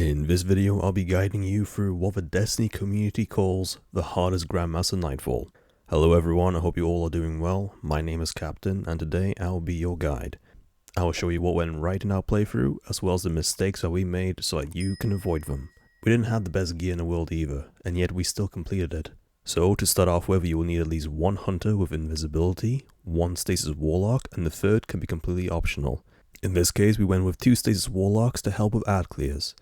In this video, I'll be guiding you through what the Destiny community calls the hardest Grandmaster Nightfall. Hello everyone, I hope you all are doing well. My name is Captain, and today I'll be your guide. I will show you what went right in our playthrough, as well as the mistakes that we made so that you can avoid them. We didn't have the best gear in the world either, and yet we still completed it. So to start off with, you will need at least one hunter with invisibility, one stasis warlock, and the third can be completely optional. In this case, we went with two stasis warlocks to help with ad clears.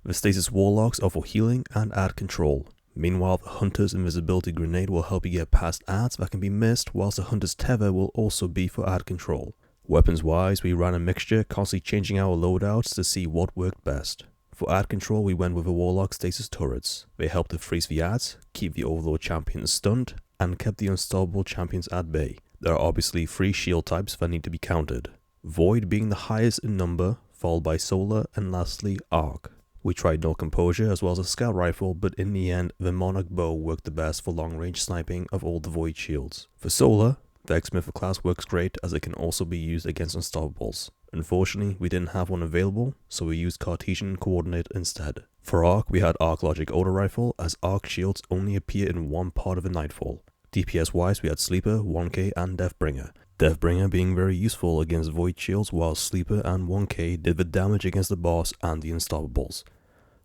The stasis warlocks are for healing and ad control. Meanwhile, the hunter's invisibility grenade will help you get past ads that can be missed, whilst the hunter's tether will also be for ad control. Weapons wise, we ran a mixture, constantly changing our loadouts to see what worked best. For ad control, we went with the warlock stasis turrets. They helped to freeze the ads, keep the overlord champions stunned, and kept the unstoppable champions at bay. There are obviously 3 shield types that need to be counted. Void being the highest in number, followed by solar, and lastly arc. We tried no composure as well as a scout rifle, but in the end, the monarch bow worked the best for long range sniping of all the void shields. For solar, the X-Smith class works great as it can also be used against unstoppables. Unfortunately, we didn't have one available, so we used Cartesian coordinate instead. For arc, we had arc logic auto rifle, as arc shields only appear in one part of the Nightfall. DPS wise, we had Sleeper, 1K and Deathbringer. Deathbringer being very useful against void shields, while Sleeper and 1K did the damage against the boss and the unstoppables.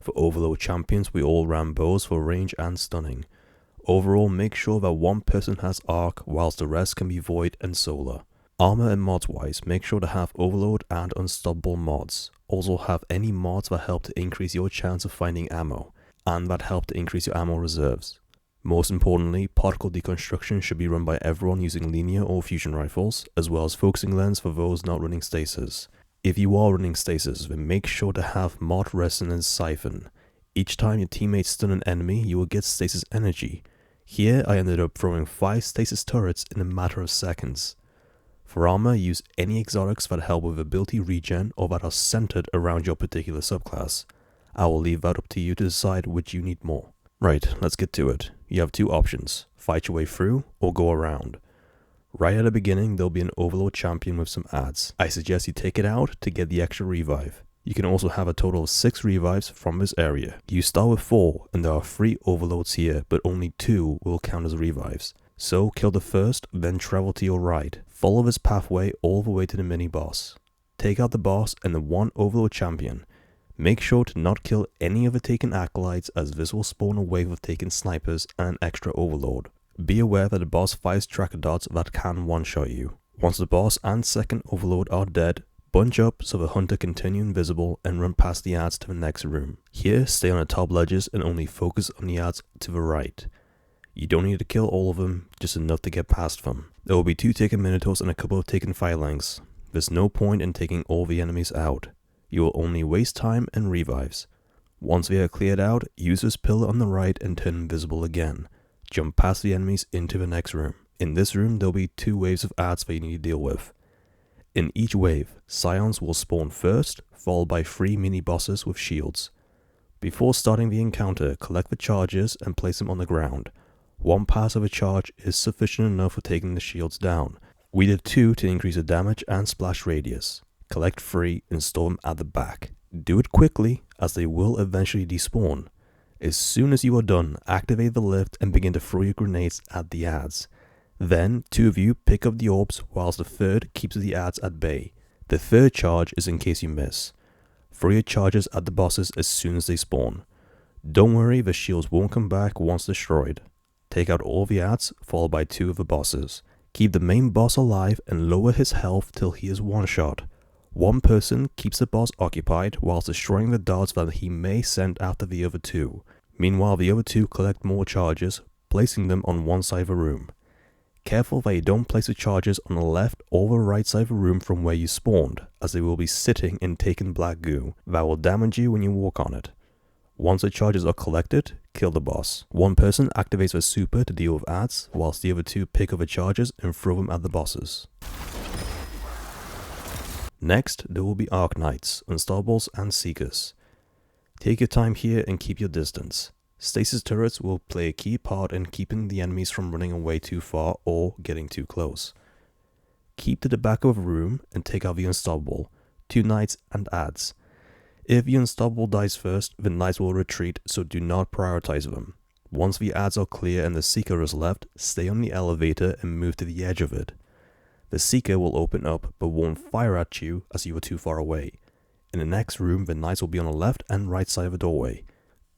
For overload champions, we all ran bows for range and stunning. Overall, make sure that one person has arc, whilst the rest can be void and solar. Armor and mods wise, make sure to have overload and unstoppable mods. Also have any mods that help to increase your chance of finding ammo, and that help to increase your ammo reserves. Most importantly, particle deconstruction should be run by everyone using linear or fusion rifles, as well as focusing lens for those not running stasis. If you are running stasis, then make sure to have mod resonance siphon. Each time your teammates stun an enemy, you will get stasis energy. Here I ended up throwing 5 stasis turrets in a matter of seconds. For armor, use any exotics that help with ability regen or that are centered around your particular subclass. I will leave that up to you to decide which you need more. Right, let's get to it. You have 2 options, fight your way through or go around. Right at the beginning, there'll be an overload champion with some ads. I suggest you take it out to get the extra revive. You can also have a total of 6 revives from this area. You start with 4 and there are 3 overloads here, but only 2 will count as revives. So kill the first, then travel to your right. Follow this pathway all the way to the mini boss. Take out the boss and the 1 overload champion. Make sure to not kill any of the taken acolytes, as this will spawn a wave of taken snipers and an extra overload. Be aware that the boss fires tracker dots that can one-shot you. Once the boss and second overload are dead, bunch up so the hunter can turn you invisible and run past the ads to the next room. Here, stay on the top ledges and only focus on the ads to the right. You don't need to kill all of them, just enough to get past them. There will be 2 taken minotaurs and a couple of taken phalanx. There's no point in taking all the enemies out. You will only waste time and revives. Once they are cleared out, use this pillar on the right and turn invisible again. Jump past the enemies into the next room. In this room, there'll be 2 waves of ads that you need to deal with. In each wave, scions will spawn first, followed by 3 mini bosses with shields. Before starting the encounter, collect the charges and place them on the ground. 1 pass of a charge is sufficient enough for taking the shields down. We did 2 to increase the damage and splash radius. Collect 3 and store them at the back. Do it quickly, as they will eventually despawn. As soon as you are done, activate the lift and begin to throw your grenades at the ads. Then, 2 of you pick up the orbs, whilst the 3rd keeps the ads at bay. The 3rd charge is in case you miss. Throw your charges at the bosses as soon as they spawn. Don't worry, the shields won't come back once destroyed. Take out all the ads, followed by 2 of the bosses. Keep the main boss alive and lower his health till he is one-shot. 1 person keeps the boss occupied whilst destroying the darts that he may send after the other 2. Meanwhile, the other 2 collect more charges, placing them on one side of the room. Careful that you don't place the charges on the left or the right side of the room from where you spawned, as they will be sitting in taken black goo that will damage you when you walk on it. Once the charges are collected, kill the boss. 1 person activates a super to deal with ads, whilst the other 2 pick up the charges and throw them at the bosses. Next, there will be Arc Knights, Unstoppables and Seekers. Take your time here and keep your distance. Stasis turrets will play a key part in keeping the enemies from running away too far or getting too close. Keep to the back of a room and take out the Unstoppable, 2 Knights and ads. If the unstoppable dies first, the knights will retreat, so do not prioritize them. Once the ads are clear and the seeker is left, stay on the elevator and move to the edge of it. The seeker will open up but won't fire at you as you are too far away. In the next room, the knights will be on the left and right side of the doorway.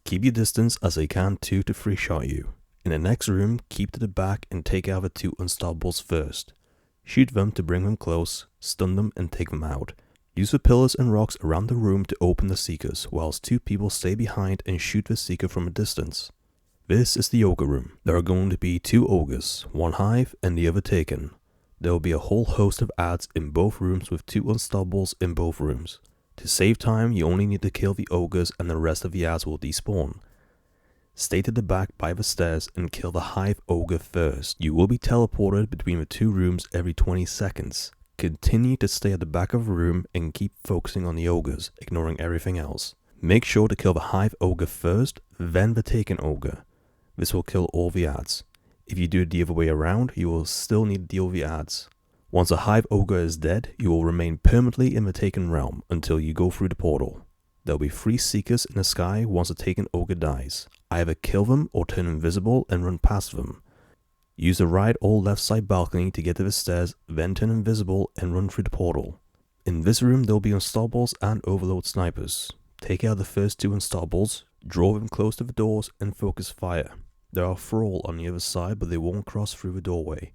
Keep your distance as they can 2 to 3 shot you. In the next room, keep to the back and take out the 2 unstoppables first. Shoot them to bring them close, stun them and take them out. Use the pillars and rocks around the room to open the seekers, whilst 2 people stay behind and shoot the seeker from a distance. This is the ogre room. There are going to be 2 ogres, one hive and the other taken. There will be a whole host of ads in both rooms with 2 unstoppables in both rooms. To save time, you only need to kill the ogres and the rest of the ads will despawn. Stay to the back by the stairs and kill the hive ogre first. You will be teleported between the 2 rooms every 20 seconds. Continue to stay at the back of the room and keep focusing on the ogres, ignoring everything else. Make sure to kill the hive ogre first, then the taken ogre. This will kill all the ads. If you do it the other way around, you will still need to deal with the ads. Once a hive ogre is dead, you will remain permanently in the taken realm until you go through the portal. There will be 3 seekers in the sky once a taken ogre dies. Either kill them or turn invisible and run past them. Use the right or left side balcony to get to the stairs, then turn invisible and run through the portal. In this room there will be unstoppables and overload snipers. Take out the first 2 unstoppables, draw them close to the doors and focus fire. There are thrall on the other side but they won't cross through the doorway.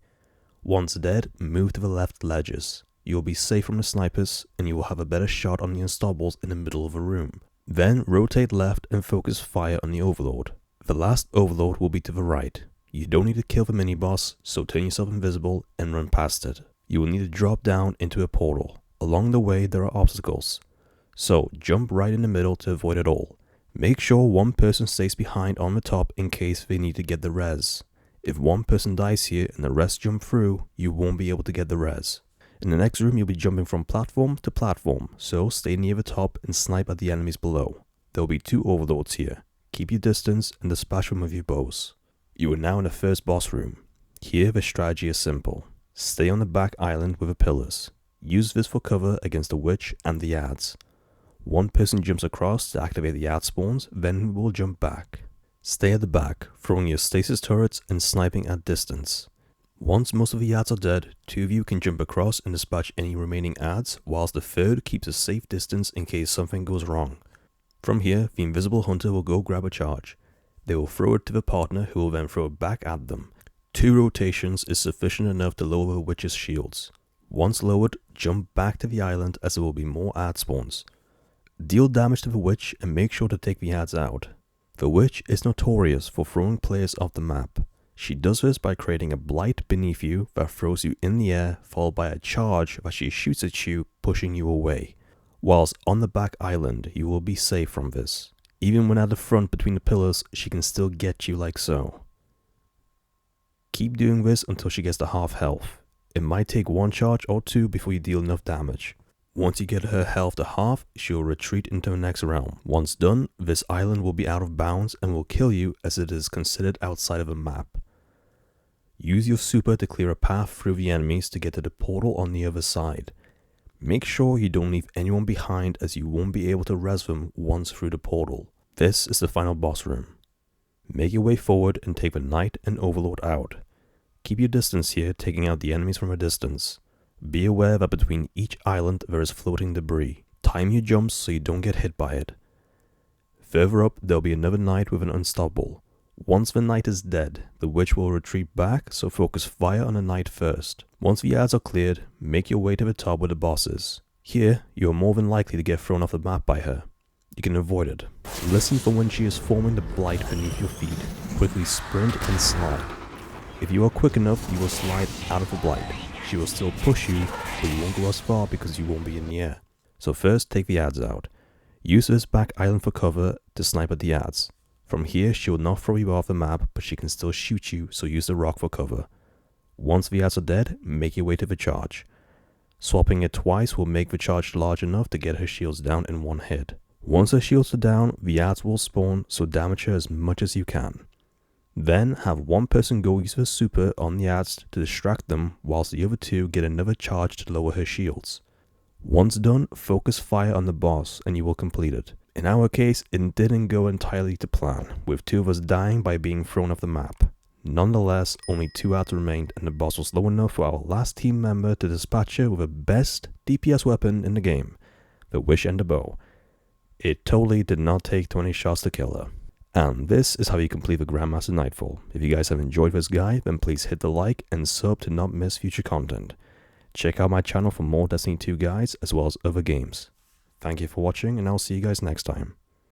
Once dead, move to the left ledges. You will be safe from the snipers and you will have a better shot on the unstoppables in the middle of the room. Then rotate left and focus fire on the overlord. The last overlord will be to the right. You don't need to kill the mini-boss, so turn yourself invisible and run past it. You will need to drop down into a portal. Along the way there are obstacles, so jump right in the middle to avoid it all. Make sure one person stays behind on the top in case they need to get the res. If one person dies here and the rest jump through, you won't be able to get the res. In the next room you'll be jumping from platform to platform, so stay near the top and snipe at the enemies below. There will be 2 overlords here. Keep your distance and dispatch them with your bows. You are now in the first boss room. Here the strategy is simple. Stay on the back island with the pillars. Use this for cover against the witch and the ads. One person jumps across to activate the ad spawns, then will jump back. Stay at the back, throwing your stasis turrets and sniping at distance. Once most of the ads are dead, 2 of you can jump across and dispatch any remaining ads, whilst the 3rd keeps a safe distance in case something goes wrong. From here, the invisible hunter will go grab a charge. They will throw it to the partner who will then throw it back at them. 2 rotations is sufficient enough to lower the witch's shields. Once lowered, jump back to the island as there will be more ad spawns. Deal damage to the witch and make sure to take the ads out. The witch is notorious for throwing players off the map. She does this by creating a blight beneath you that throws you in the air, followed by a charge that she shoots at you, pushing you away. Whilst on the back island, you will be safe from this. Even when at the front between the pillars, she can still get you like so. Keep doing this until she gets to half health. It might take 1 charge or 2 before you deal enough damage. Once you get her health to half, she will retreat into the next realm. Once done, this island will be out of bounds and will kill you as it is considered outside of the map. Use your super to clear a path through the enemies to get to the portal on the other side. Make sure you don't leave anyone behind as you won't be able to res them once through the portal. This is the final boss room. Make your way forward and take the knight and overlord out. Keep your distance here, taking out the enemies from a distance. Be aware that between each island there is floating debris. Time your jumps so you don't get hit by it. Further up there will be another knight with an unstoppable. Once the knight is dead, the witch will retreat back, so focus fire on the knight first. Once the ads are cleared, make your way to the top where the boss is. Here, you are more than likely to get thrown off the map by her. You can avoid it. Listen for when she is forming the blight beneath your feet. Quickly sprint and slide. If you are quick enough, you will slide out of the blight. She will still push you, but you won't go as far because you won't be in the air. So first, take the ads out. Use this back island for cover to snipe at the ads. From here, she will not throw you off the map, but she can still shoot you, so use the rock for cover. Once the ads are dead, make your way to the charge. Swapping it twice will make the charge large enough to get her shields down in 1 hit. Once her shields are down, the ads will spawn, so damage her as much as you can. Then have one person go use her super on the ads to distract them, whilst the other 2 get another charge to lower her shields. Once done, focus fire on the boss and you will complete it. In our case, it didn't go entirely to plan, with 2 of us dying by being thrown off the map. Nonetheless, only 2 out remained and the boss was low enough for our last team member to dispatch her with the best DPS weapon in the game, the wish and the bow. It totally did not take 20 shots to kill her. And this is how you complete the Grandmaster Nightfall. If you guys have enjoyed this guide, then please hit the like and sub to not miss future content. Check out my channel for more Destiny 2 guides as well as other games. Thank you for watching and I'll see you guys next time.